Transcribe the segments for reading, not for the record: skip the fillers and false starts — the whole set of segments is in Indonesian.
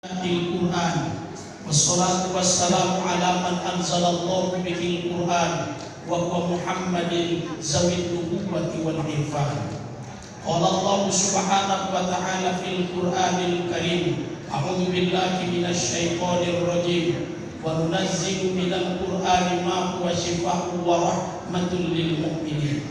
Al-Quran wassalatu wassalamu ala man anzalallahu bihil Quran wa huwa Muhammadin zawid nubuwwati wal irfan. Qala Allah subhanahu wa ta'ala fil Qur'anil Karim, a'udzu billahi minasy syaithanir rajim, wa nunazzilu minal Qur'ani ma huwa shifaa'un wa rahmatun lil mu'minin.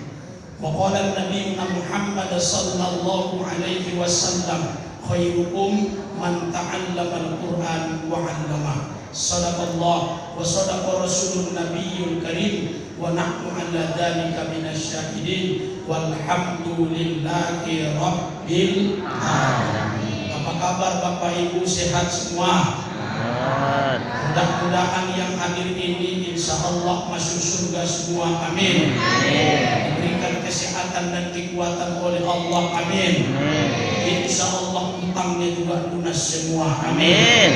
Wa qala an-nabiyyuna Muhammad sallallahu alaihi wasallam, khairukum man ta'allama al-Qur'an wa 'allama. Sadaqallah wa sadaqa rasulun nabiyyul karim wa nahnu 'ala dzalika minasyahidin walhamdulillahi rabbil alamin. Apa kabar Bapak Ibu, sehat semua? Mudah-mudahan yang hadir ini insyaallah masuk surga semua, amin. Diberikan kesehatan dan kekuatan oleh Allah, amin. Insyaallah utangnya juga lunas semua, amin.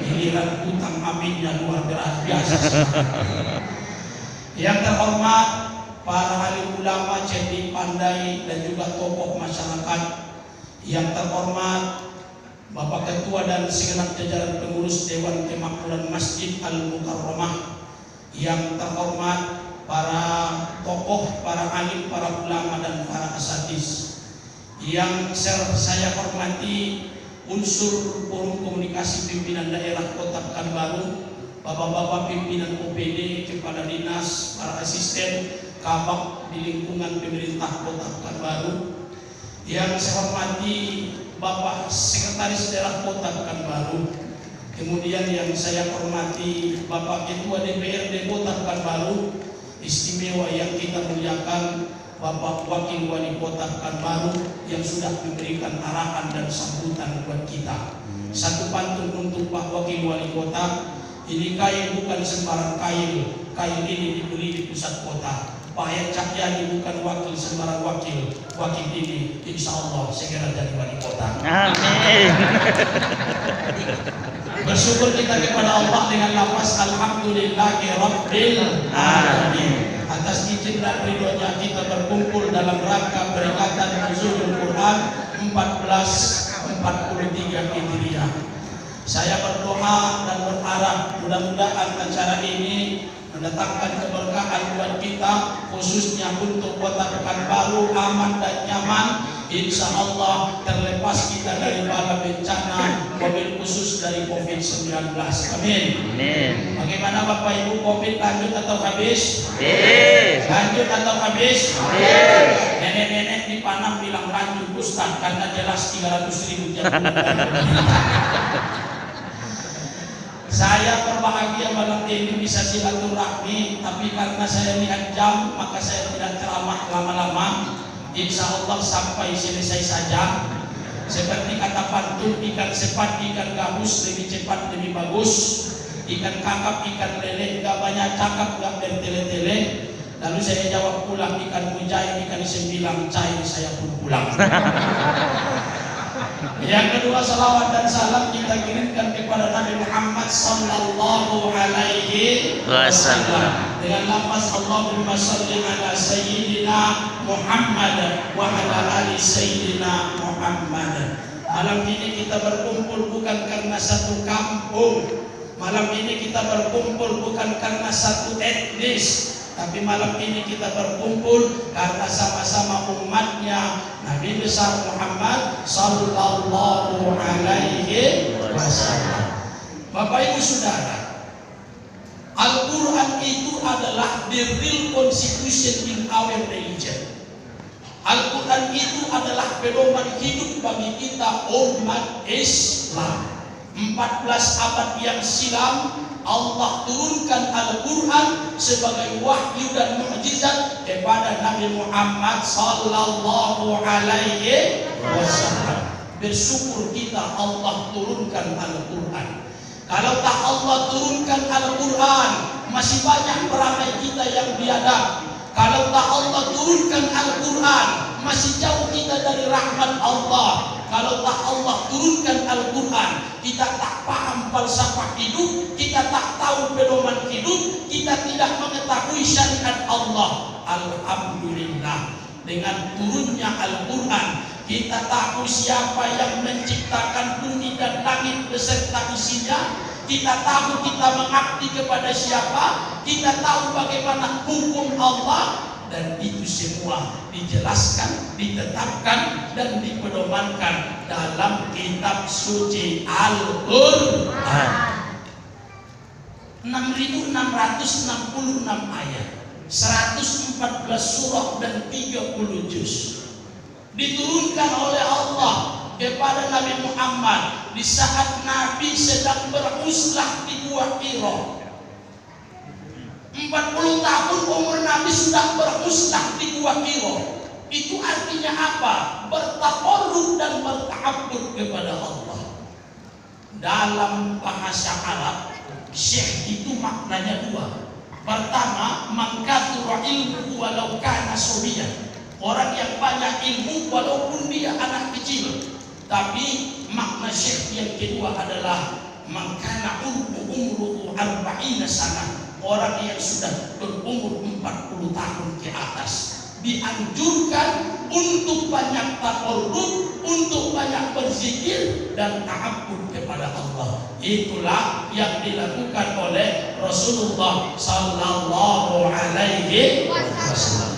Giliran utang aminnya luar biasa. Yang terhormat para alim ulama, cerdik pandai dan juga tokoh masyarakat, yang terhormat Bapak Ketua dan segenap jajaran pengurus Dewan Kemakmuran Masjid Al-Mukarramah, yang terhormat para tokoh, para alim, para ulama dan para asatidz, yang saya hormati unsur forum komunikasi pimpinan daerah Kota Pekanbaru, bapak-bapak pimpinan OPD, kepala dinas, para asisten kabak di lingkungan pemerintah Kota Pekanbaru, yang saya hormati Bapak Sekretaris Daerah Kota Pekanbaru, kemudian yang saya hormati Bapak Ketua DPRD Kota Pekanbaru, istimewa yang kita muliakan Bapak Wakil Wali Kota Pekanbaru yang sudah memberikan arahan dan sambutan buat kita. Satu pantun untuk Pak Wakil Wali Kota. Ini kain bukan sembarang kain, kain ini dibeli di pusat kota. Pak Hayat Cahyani bukan wakil sembarang wakil, wakil ini insya Allah segera jadi wali kota. Amin. Bersyukur kita kepada Allah dengan lafaz alhamdulillahi rabbil alamin. Atas izin dan ridhonya kita berkumpul dalam rangka peringatan Nuzulul Quran 1443 Hijriah. Saya berdoa dan berharap mudah-mudahan acara ini mendatangkan keberkahan buat kita, khususnya untuk Kota Pekanbaru aman dan nyaman. Insya Allah terlepas kita dari bala bencana, mobil khusus dari COVID-19. Amin. Amin. Bagaimana Bapak Ibu, COVID lanjut atau habis? Lanjut atau habis? Nenek-nenek di Panam bilang lanjut Ustaz, karena jelas 300.000 jatuh. Saya berbahagia malam ini bisa silaturahmi, tapi karena saya lihat jam maka saya tidak ceramah lama-lama. Insya Allah sampai selesai saja. Seperti kata pantun, ikan sepat, ikan gabus, lebih cepat lebih bagus. Ikan kakap, ikan lele, gak banyak cakap, gak bertele-tele. Lalu saya jawab pulang, ikan mujair, ikan sembilang, cair saya pun pulang. Yang kedua, salawat dan salam kita kirimkan kepada Nabi Muhammad sallallahu alaihi wasallam dengan lafaz Allahumma shalli ala sayyidina Muhammad wa ala ali sayyidina Muhammad. Malam ini kita berkumpul bukan karena satu kampung. Malam ini kita berkumpul bukan karena satu etnis, tapi malam ini kita berkumpul karena sama-sama umatnya Nabi besar Muhammad sallallahu alaihi wasallam. Bapak Ibu Saudara, Al-Quran itu adalah the real constitution in our religion. Al-Quran itu adalah pedoman hidup bagi kita umat Islam. 14 abad yang silam Allah turunkan Al-Quran sebagai wahyu dan mukjizat kepada Nabi Muhammad sallallahu alaihi wasallam. Bersyukur kita Allah turunkan Al-Quran. Kalau tak Allah turunkan Al-Quran, masih banyak perangai kita yang biadab. Kalau tak Allah turunkan Al-Quran, masih jauh kita dari rahmat Allah. Kalau tak Allah turunkan Al-Quran, kita tak paham falsafah hidup, kita tak tahu pedoman hidup, kita tidak mengetahui syariat Allah. Alhamdulillah, dengan turunnya Al-Quran Kita tahu siapa yang menciptakan bumi dan langit beserta isinya. Kita tahu kita mengabdi kepada siapa. Kita tahu bagaimana hukum Allah. Dan itu semua dijelaskan, ditetapkan, dan dipedomankan dalam kitab suci Al-Quran. 6.666 ayat, 114 surah dan 30 juz diturunkan oleh Allah kepada Nabi Muhammad di saat Nabi sedang beruzlah di Gua Hira. 40 tahun umur Nabi sudah beruzlah di Gua Hira. Itu artinya apa? Bertaqarrub dan berta'abbud kepada Allah. Dalam bahasa Arab, syekh itu maknanya dua. Pertama, mangkathura ilmu walau kana sobiyan. Orang yang banyak ilmu walaupun dia anak kecil. Tapi makna syekh yang kedua adalah mangkana umruhu arba'ina sana. Orang yang sudah berumur 40 tahun ke atas dianjurkan untuk banyak taqarrub, untuk banyak berzikir dan ta'abbud kepada Allah. Itulah yang dilakukan oleh Rasulullah sallallahu alaihi wasallam.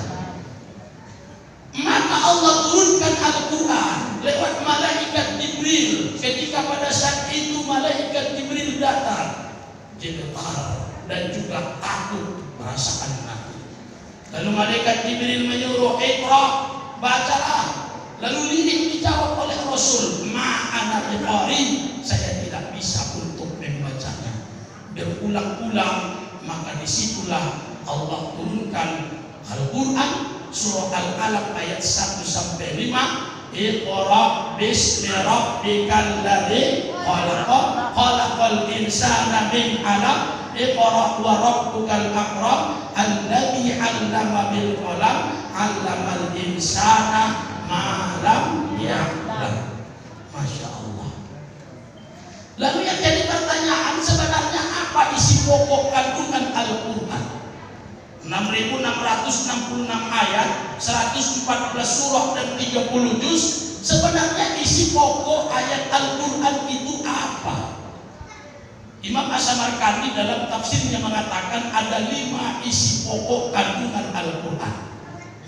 Maka Allah turunkan Al-Quran lewat malaikat Jibril. Ketika pada saat itu malaikat Jibril datang, gemetar dan juga takut merasakan Nabi. Lalu malaikat Jibril menyuruh, Iqra, bacalah. Lalu lirik dijawab oleh Rasul, ma'ana biqari, saya tidak bisa untuk membacanya. Berulang-ulang, maka disitulah Allah turunkan Al-Quran, surah Al-Alaq ayat 1 sampai 5. Iqra bismi rabbikal ladzi khalaq, khalaqal insana min 'alaq. Iqra wa rabbukal akram alladzi 'allama bil qalam 'allamal insana ma lam ya'lam. Masya Allah. Lalu yang jadi pertanyaan, sebenarnya apa isi pokok kandungan Al-Quran? 6.666 ayat, 114 surah dan 30 juz. Sebenarnya isi pokok ayat Al-Quran itu apa? Imam As-Samarqandi dalam tafsirnya mengatakan ada 5 isi pokok kandungan Al-Quran.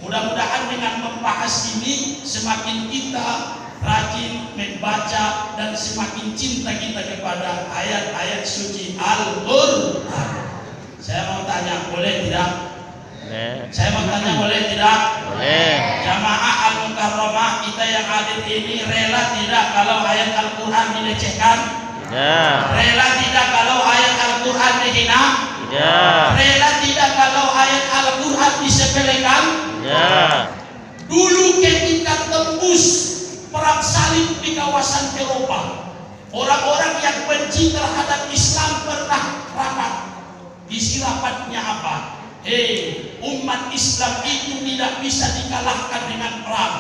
Mudah-mudahan dengan membahas ini semakin kita rajin membaca dan semakin cinta kita kepada ayat-ayat suci Al-Quran. Saya mau tanya, boleh tidak? Boleh. Saya mau tanya, boleh tidak? Boleh. Jamaah Al-Mukarramah kita yang hadir ini rela tidak kalau ayat Al-Quran dilecehkan? Tidak. Rela tidak kalau ayat Al-Quran dihina? Tidak. Rela tidak kalau ayat Al-Quran disepelekan? Tidak. Dulu ketika tembus perang salib di kawasan Eropa, orang-orang yang benci terhadap Islam pernah rapat. Isi rapatnya apa? Umat Islam itu tidak bisa dikalahkan dengan perang.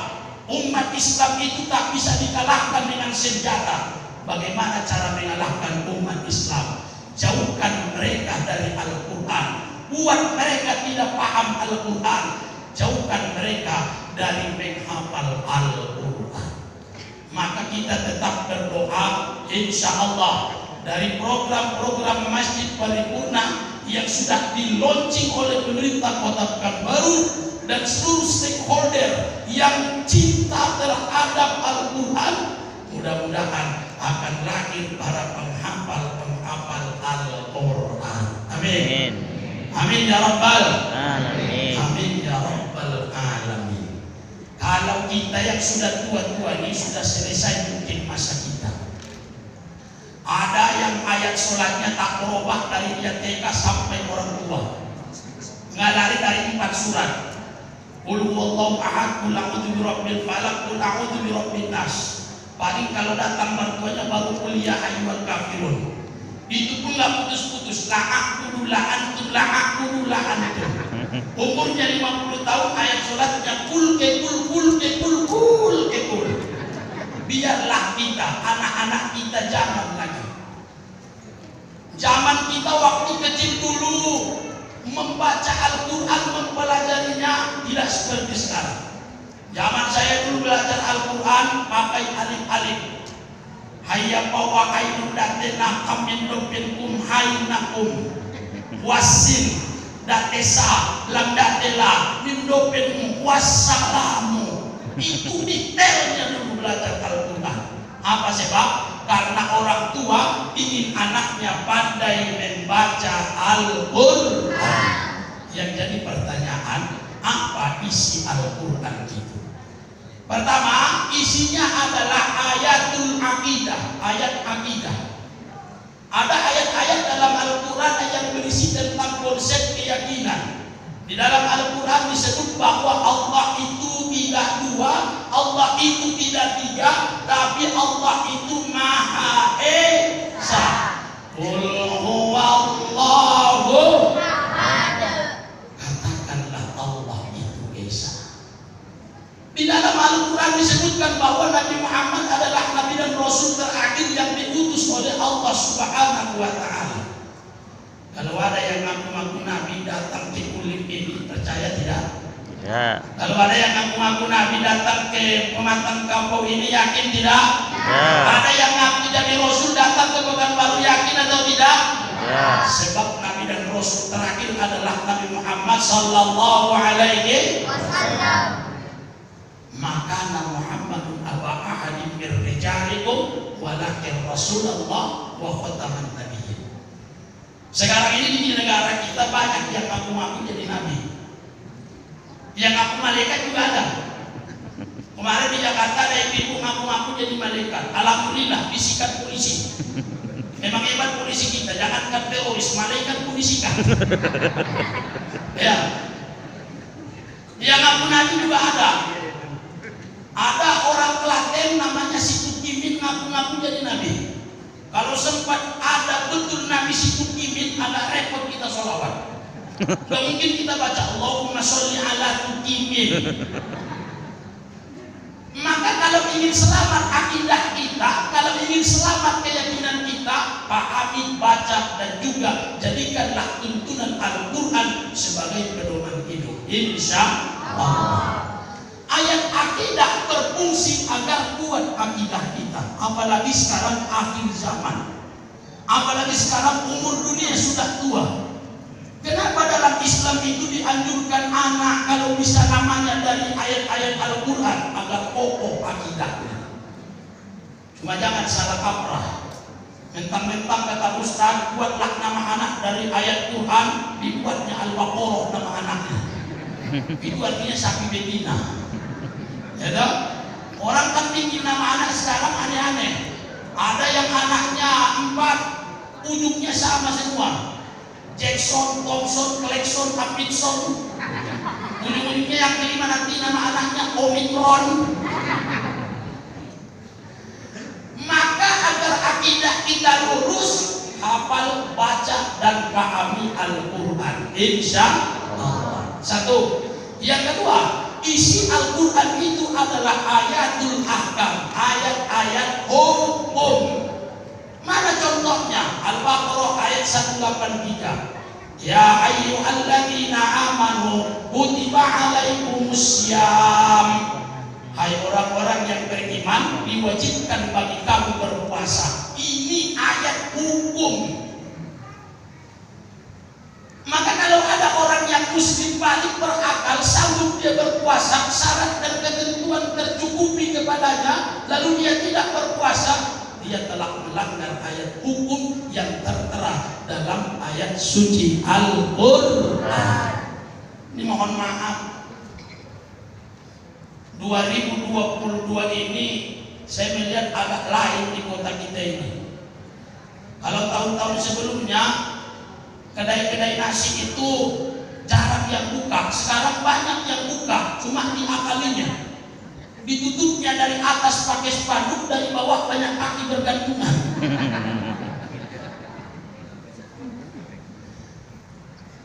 Umat Islam itu tak bisa dikalahkan dengan senjata. Bagaimana cara mengalahkan umat Islam? Jauhkan mereka dari Al-Quran. Buat mereka tidak paham Al-Quran. Jauhkan mereka dari menghafal Al-Quran. Maka kita tetap berdoa, insya Allah dari program-program Masjid Paripurna yang sudah di-launching oleh pemerintah Kota Pekanbaru dan seluruh stakeholder yang cinta terhadap Al-Quran, mudah-mudahan akan lahir para penghafal Al-Quran. Amin. Amin ya Rabbal Alamin. Amin ya Rabbal Alamin. Kalau kita yang sudah tua-tua ini sudah selesai mungkin masa kita. Ada yang ayat sholatnya tak berubah dari dia TK sampai orang tua. Nggak lari dari 4 surat. Qul huwallahu ahad, qul a'udzu birabbil falaq, qul a'udzu birabbin nas. Paling kalau datang mertuanya baru qul ya ayyuhal kafirun. Itu pun nggak putus-putus. La aqulu la antum, la aqulu la antum. Umurnya 50 tahun ayat sholatnya kul ke kul, kul ke kul, kul ke kul. Biarlah kita, anak-anak kita jangan lagi. Zaman kita waktu kecil dulu membaca Al-Quran, mempelajarinya tidak seperti sekarang. Zaman saya dulu belajar Al-Quran pakai alif-alif. Hayya bawa kainun datena kamin dopin hainakum wasin datesa lam datela min dopin wassalamu. Itu detailnya dulu belajar Al-Quran. Apa sebab? Karena orang tua ingin anaknya pandai membaca Al-Quran. Yang jadi pertanyaan, apa isi Al-Quran itu? Pertama, isinya adalah ayatul akidah, ayat akidah. Ada ayat-ayat dalam Al-Quran yang berisi tentang konsep keyakinan. Di dalam Al-Quran disebut bahwa Allah itu tidak dua, Allah itu tidak tiga, tapi Allah itu Maha Esa. Qul huwallahu ahad. Katakanlah Allah itu Esa. Di dalam Al-Quran disebutkan bahwa Nabi Muhammad adalah Nabi dan Rasul terakhir yang diutus oleh Allah Subhanahu wa Ta'ala. Kalau ada yang ngaku-ngaku Nabi datang ke kulit ini, percaya tidak? Ya. Kalau ada yang ngaku-ngaku Nabi datang ke Pematang Kampung ini, yakin tidak? Ya. Ada yang ngaku jadi Rasul datang ke Pekanbaru, yakin atau tidak? Ya. Sebab Nabi dan Rasul terakhir adalah Nabi Muhammad sallallahu alaihi wasallam. Maka Muhammadun aba ahadin min rijalikum walakin Rasulullah wa khataman nabiyyin. Sekarang ini di negara kita banyak yang ngaku-ngaku jadi nabi. Yang ngaku malaikat juga ada. Kemarin di Jakarta ada ibu ngaku-ngaku jadi malaikat. Alhamdulillah bisikan polisi. Memang hebat polisi kita, jangankan teroris, malaikat polisi kan. Ya. Yang ngaku nabi juga ada. Ada orang Klaten namanya si Tukimin ngaku-ngaku jadi nabi. Kalau sempat ada betul Nabi Situ Kimin, agak repot kita sholawat. Gak mungkin kita baca Allahumma sholli ala Tukimin. Maka kalau ingin selamat akidah kita, kalau ingin selamat keyakinan kita, pahami, baca, dan juga jadikanlah tuntunan Al-Quran sebagai pedoman hidup. Insya Allah. Ayat akidah berfungsi agar kuat akidah kita. Apalagi sekarang akhir zaman. Apalagi sekarang umur dunia sudah tua. Kenapa dalam Islam itu dianjurkan anak kalau bisa namanya dari ayat-ayat Al-Quran agar kokoh akidahnya. Cuma jangan salah kaprah. Mentang-mentang kata Ustaz, buatlah nama anak dari ayat Quran, dibuatnya Al-Baqarah nama anaknya. Itu artinya sapi betina. Ya toh? Orang kan bikin nama anak sekarang aneh-aneh. Ada yang anaknya 4, ujungnya sama semua. Jackson, Thompson, Clarkson, Davidson. Ujung-ujungnya yang kelima nanti nama anaknya Omicron. Maka agar akidah kita lurus, hafal, baca, dan pahami Al-Quran. Insya Allah. Satu. Yang kedua, isi Al-Quran itu adalah ayatul ahkam, ayat-ayat hukum. Mana contohnya? Al-Baqarah ayat 183. Ya ayyuhalladzina amanu kutiba alaikumussyam. Hai orang-orang yang beriman, diwajibkan bagi kamu berpuasa. Ini ayat hukum. Maka kalau ada orang yang muslim balik berakal, sanggup dia berpuasa, syarat dan ketentuan tercukupi kepadanya, lalu dia tidak berpuasa, dia telah melanggar ayat hukum yang tertera dalam ayat suci Al-Quran. Ini mohon maaf, 2022 ini saya melihat agak lain di kota kita ini. Kalau tahun-tahun sebelumnya kedai-kedai nasi itu jarang yang buka, sekarang banyak yang buka, cuma diakalinya. Ditutupnya dari atas pakai spanduk, dari bawah banyak kaki bergantungan.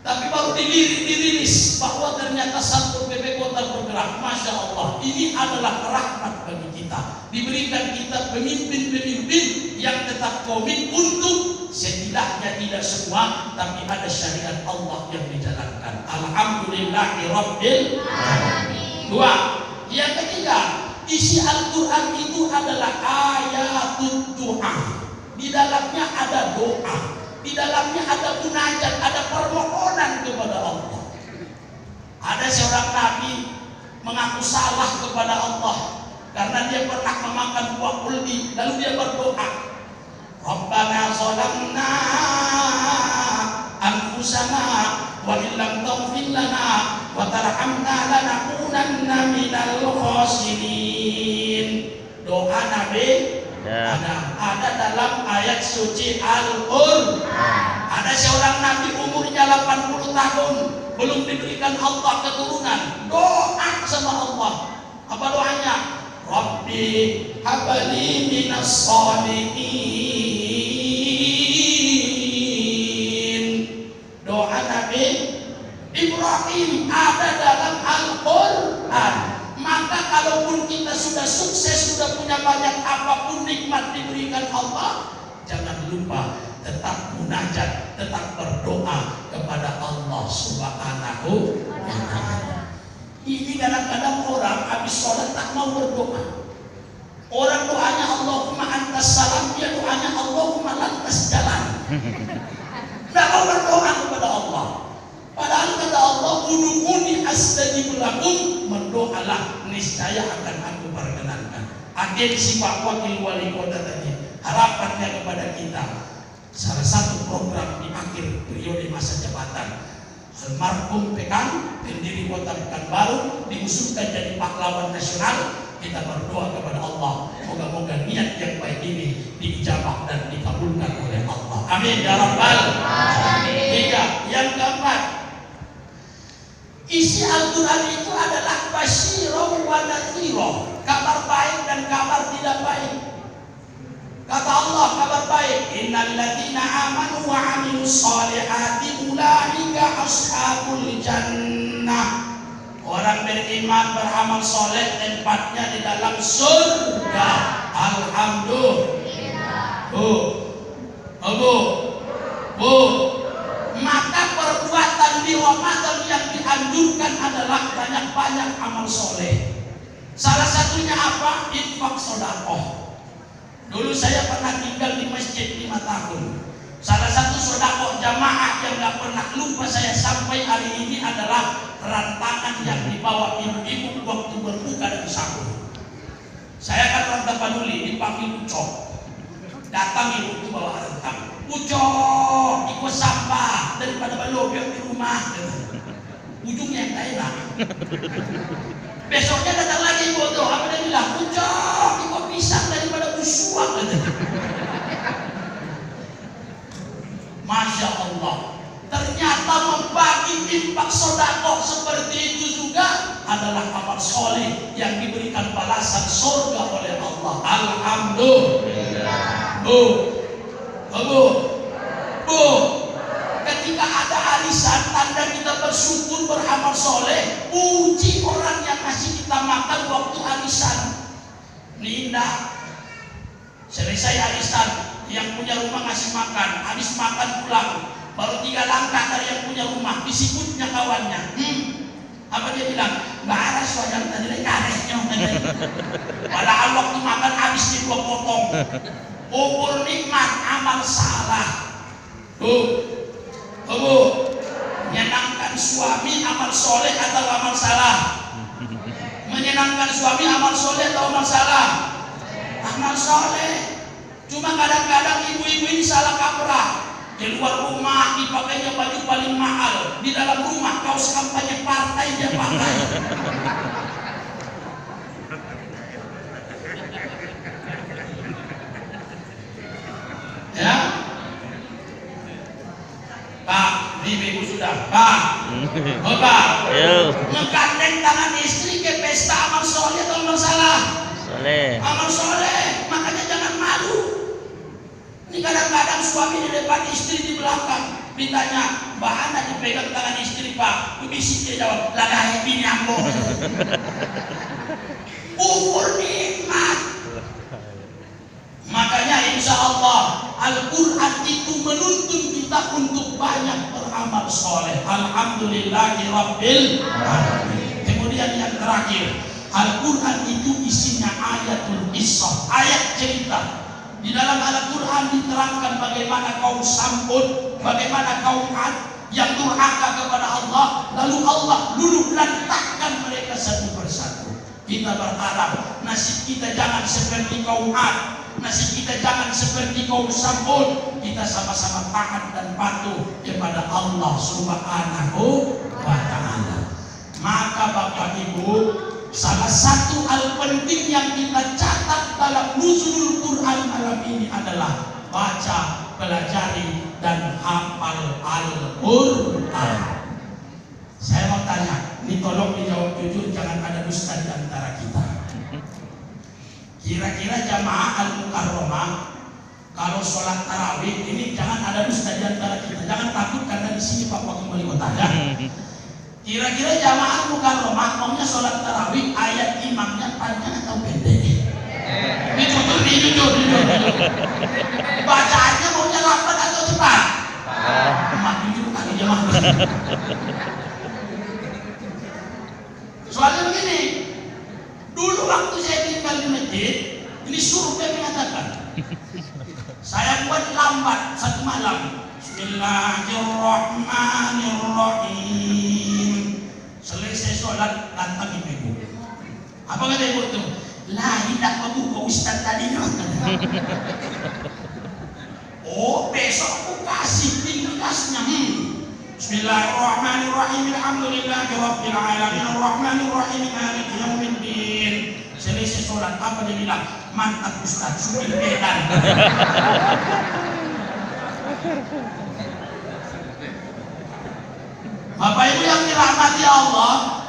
Tapi baru dirilis bahwa ternyata Satpol PP Kota bergerak. Masya Allah, ini adalah rahmat bagi kita. Diberikan kita pemimpin-pemimpin yang tetap komit untuk setidaknya tidak semua, tapi ada syariat Allah yang dijalankan. Alhamdulillahirabbil alamin. Dua, Yang ketiga, isi Al-Quran itu adalah ayatul doa. Di dalamnya ada doa, di dalamnya ada munajat, ada permohonan kepada Allah. Ada seorang nabi mengaku salah kepada Allah karena dia pernah memakan buah kuldi, lalu dia berdoa, Rabbana zalamna anfusana wa illam taghfir lana wa tarhamna lanakunanna minal khasirin. Doa Nabi ada dalam ayat suci Al-Qur'an. Ada seorang nabi umurnya 80 tahun belum diberikan Allah keturunan, doa sama Allah. Apa doanya? Rabbi habli minas shalihin. Doa Nabi Ibrahim ada dalam Al-Quran. Maka kalaupun kita sudah sukses, sudah punya banyak apapun nikmat diberikan Allah, jangan lupa tetap munajat, tetap berdoa kepada Allah Subhanahu wa ta'ala. Ini kadang-kadang orang habis sholat tak mau berdoa. Orang doanya Allahumma antas salam, dia doanya Allahumma lantas jalan. Tidak mau berdoa kepada Allah. Padahal kata Allah, ud'uuni astajib lakum, berdoalah niscaya akan aku perkenankan. Agensi Pak Wakil Wali Kota tadi, harapannya kepada kita, salah satu program di akhir periode masa jabatan almarhum Pekan, pendiri Kota Pekanbaru, diusulkan jadi pahlawan nasional. Kita berdoa kepada Allah, moga-moga niat yang baik ini diijabah dan dikabulkan oleh Allah. Amin ya rabbal alamin. Tiga, yang keempat, isi Al-Quran itu adalah basyirah wa nadhirah, kabar baik dan kabar tidak baik. Kata Allah kabar baik, innal ladzina amanu wa 'amilus shalihati ulaika ashabul jannah. Orang beriman beramal soleh tempatnya di dalam surga. Alhamdulillah. Bu. Maka perbuatan di Ramadan yang dianjurkan adalah banyak-banyak amal soleh. Salah satunya apa? Infak sedekah. Dulu saya pernah tinggal di masjid 5 tahun. Salah satu sedekah jamaah yang gak pernah lupa saya sampai hari ini adalah rantangan yang dibawa ibu-ibu waktu berbuka dan sahur. Saya kan orang Tapanuli, dipanggil Ucok. Datang ibu itu bawa rantang. Ucok, ikut sampah daripada balok yang di rumah. Ujungnya yang tak enak. Besoknya datang lagi ibu tuh, apa dia bilang? Ucok, ikut pisang daripada busuak. Masya Allah. Ternyata membagi infak sedekah seperti itu juga adalah amal soleh yang diberikan balasan surga oleh Allah. Alhamdulillah. Bu, ketika ada arisan, tanda kita bersyukur beramal soleh. Puji orang yang ngasih kita makan waktu arisan. Ninda, selesai arisan, yang punya rumah ngasih makan, habis makan pulang. Baru 3 langkah dari yang punya rumah, disikutnya kawannya. Apa dia bilang? Mbak Aras wajar tadi lagi karetnya. Padahal waktu makan habis di 2 potong. Ukur nikmat amal salah. Bu, menyenangkan suami amal soleh atau amal salah? Menyenangkan suami amal soleh atau amal salah? Amal soleh. Cuma kadang-kadang ibu-ibu ini salah kaprah. Di luar rumah dipakainya baju paling mahal, di dalam rumah kaos kampanye partai dia pakai. Ya, Pak, ibu sudah, Pak, Bapak, menggandeng tangan istri ke pesta amal soleh atau amal salah? Soleh. Amal soleh, makanya jangan malu. Ini kadang-kadang suami di depan, istri di belakang. Ditanya, Mbak Ana dipegang tangan istri Pak. Bisik dia jawab, lagah bini ambo. Ukur nikmat. Makanya insya Allah Al-Quran itu menuntun kita untuk banyak beramal soleh. Alhamdulillahirabbil alamin. Kemudian yang terakhir, Al-Quran itu isinya ayatul qissah, ayat cerita. Di dalam Al-Quran diterangkan bagaimana kaum Samud, bagaimana kaum Ad yang durhaka kepada Allah, lalu Allah luluh lantakkan mereka satu persatu. Kita berharap nasib kita jangan seperti kaum Ad, nasib kita jangan seperti kaum Samud. Kita sama-sama taat dan patuh kepada Allah Subhanahu wa ta'ala. Maka Bapak Ibu, salah satu hal penting yang kita catat dalam nuzulul Quran malam ini adalah baca, pelajari, dan hafal Al-Quran. Saya mau tanya, ini tolong dijawab jujur, jangan ada dusta di antara kita. Kira-kira jamaah Al-Mukarramah kalau sholat tarawih ini jangan ada dusta di antara kita. Jangan takut karena di sini Pak Wakil Wali Kota ya. Kira-kira jamaah Al-Mukarramah maunya sholat tarawih ayat imamnya panjang atau pendek? Ini jujur. Bacaannya maunya lambat atau cepat? Mak jujur kali jamaah. Soalnya begini, dulu waktu saya tinggal di masjid, ini survei mengatakan, saya buat lambat satu malam. Bismillahirrahmanirrahim. Selesai sholat datang ibu. Apa kata ibu itu? Lah, tidak membuka ustaz tadi. Oh, besok aku kasih ringkasnya. Bismillahirrahmanirrahim. Alhamdulillahirabbil alamin arrahmanirrahim maliki yaumiddin. Selesai sholat apa dia bilang? Mantap ustaz, sudah bedan. Bapak Ibu yang dirahmati Allah,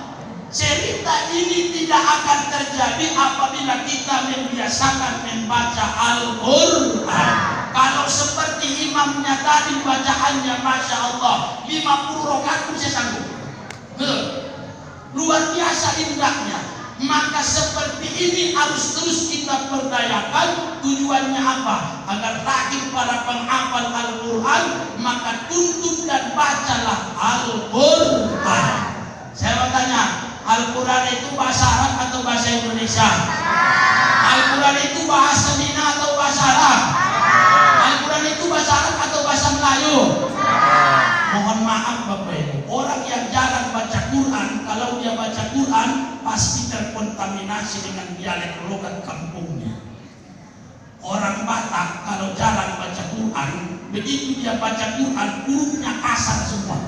cerita ini tidak akan terjadi apabila kita membiasakan membaca Al-Quran. Kalau seperti imamnya tadi bacaannya Masya Allah 50 rakaat pun saya sanggup. Luar biasa indahnya. Maka seperti ini harus terus kita perdayakan. Tujuannya apa? Agar rajin para penghafal Al-Quran, maka tuntut dan bacalah Al-Quran. Saya mau tanya, Al-Quran itu bahasa Arab atau bahasa Indonesia? Al-Quran itu bahasa Mina atau bahasa Arab? Al-Quran itu bahasa Arab atau bahasa Melayu? Mohon maaf Bapak Ibu, orang yang jarang baca Quran, kalau dia baca Quran pasti terkontaminasi dengan dialek logat kampungnya. Orang Batak kalau jarang baca Quran, begitu dia baca Quran, hurufnya kasar semua.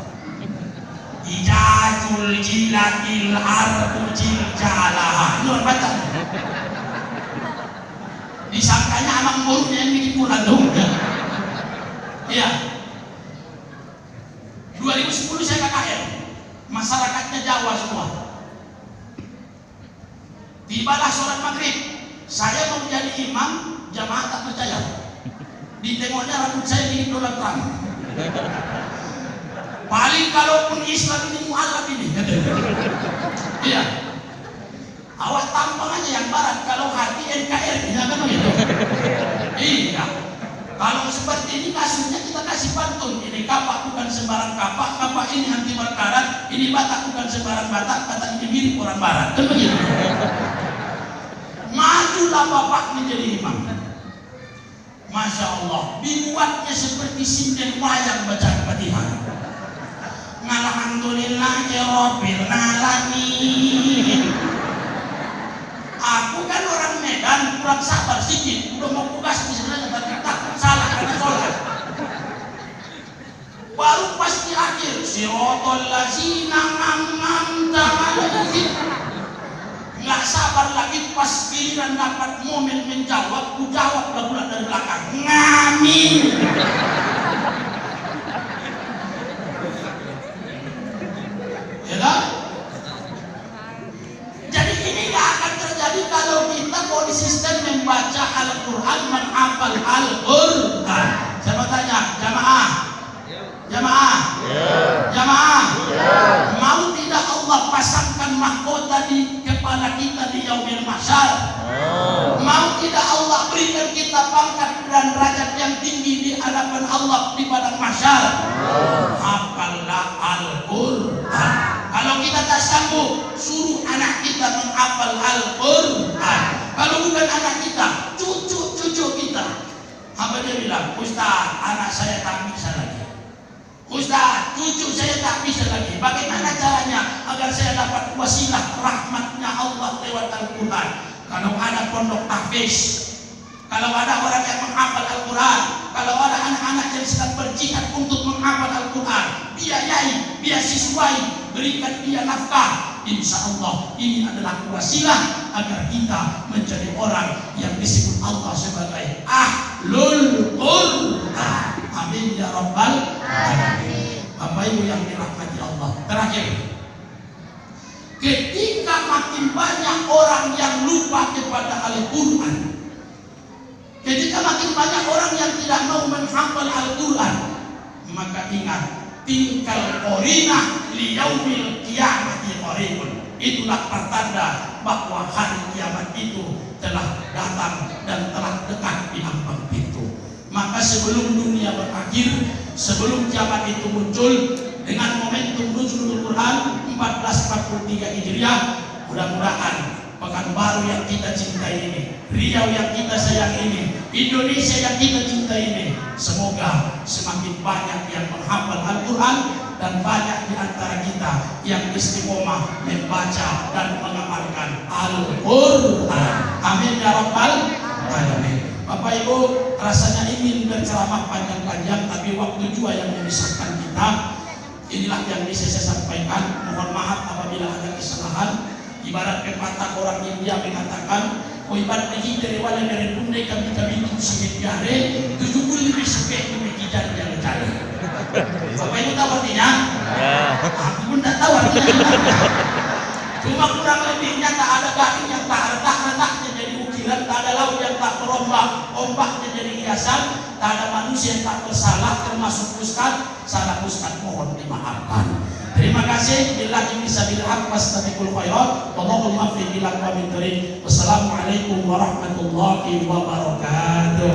Ijajul jilatil ardu jiljalaha. Itu orang Batak. Disangkanya anak muridnya yang bikin Quran dong. Iya. 2010 saya KKR, masyarakatnya Jawa semua. Tibalah sholat maghrib, saya mau jadi imam, jamaah tak percaya. Ditengoknya rambut saya mirip Donald Trump. Paling kalaupun Islam ini mualaf ini. Iya. Awak tampang aja yang barat, kalau hati NKRI, ya kan begitu. Iya. Kalau seperti ini kasusnya kita kasih pantun. Ini kapak bukan sembarang kapak, kapak ini anti berkarat, ini Batak bukan sembarang Batak, Batak ini mirip orang Barat. Kan begitu. Majulah Bapak menjadi imam. Masya Allah, dibuatnya seperti sinden wayang baca Fatihah. Alhamdulillahirabbil alamin. Aku kan orang Medan, kurang sabar sedikit, udah mau tugas sebenarnya tapi takut salah karena sholat. Baru pas di akhir, siratal ladzina an'amta alaihim. Nggak sabar lagi pas giliran dapat momen menjawab, ku jawab pula dari belakang. Ngamin. Ya kan? Jadi ini nggak akan terjadi kalau kita konsisten membaca Al-Quran, menghafal Al-Quran. Saya mau tanya, jamaah, mau tidak Allah pasangkan mahkota di kepala kita di yaumil mahsyar? Mau tidak Allah berikan kita pangkat dan derajat yang tinggi di hadapan Allah di padang mahsyar? Hafallah Al-Quran. Kalau kita tak sanggup, suruh anak kita kita menghafal Al-Quran. Kalau bukan anak kita, cucu kita. Apa dia bilang? Ustaz, anak saya tak bisa lagi. Ustaz, cucu saya tak bisa lagi. Bagaimana caranya agar saya dapat wasilah rahmatnya Allah lewat Al-Quran? Kalau ada pondok tahfiz, kalau ada orang yang menghafal Al-Quran, kalau ada anak-anak yang sedang berjihad untuk menghafal Al-Quran, biayai, biasiswai, berikan dia nafkah. Insya Allah ini adalah wasilah agar kita menjadi orang yang disebut Allah sebagai Ahlul Quran. Amin ya Rabbal Alamin. Bapak Ibu yang dirahmati Allah. Terakhir, ketika makin banyak orang yang lupa kepada Al-Quran, ketika makin banyak orang yang tidak mau menghafal Al-Quran, maka ingat, tingkal qorinah liyaumil qiyamati qoribun. Itulah pertanda bahwa hari kiamat itu telah datang dan telah dekat di ambang pintu. Maka sebelum dunia berakhir, sebelum kiamat itu muncul, dengan momentum nuzulul Quran 1443 Hijriah, mudah-mudahan Pekanbaru yang kita cintai ini, Riau yang kita sayang ini, Indonesia yang kita cintai ini, semoga semakin banyak yang menghafal Al-Quran dan banyak di antara kita yang istiqomah membaca dan mengamalkan Al-Quran. Amin ya Rabbal Alamin. Bapak Ibu, rasanya ingin berceramah panjang-panjang, tapi waktu juga yang memisahkan kita. Inilah yang bisa saya sampaikan. Mohon maaf apabila ada kesalahan. Ibarat pepatah orang India mengatakan, "O ibarat ini dari wala dari bunda kami itu sihir jare, 70 lebih sepek demi kijar yang jare." Bapak Ibu tahu artinya? Aku pun tak tahu artinya. Cuma kurang lebihnya tak ada garing yang tak retak-retaknya jadi ukiran, tak ada laut yang tak terombak, ombaknya jadi hiasan, tak ada manusia yang tak bersalah termasuk ustaz. Salah ustaz mohon dimaafkan. Terima kasih. Billahi bismillahirrahmanirrahim. Wastabiqul khairat. Wallahul muwaffiq ila aqwamit thoriq. Wassalamualaikum warahmatullahi wabarakatuh.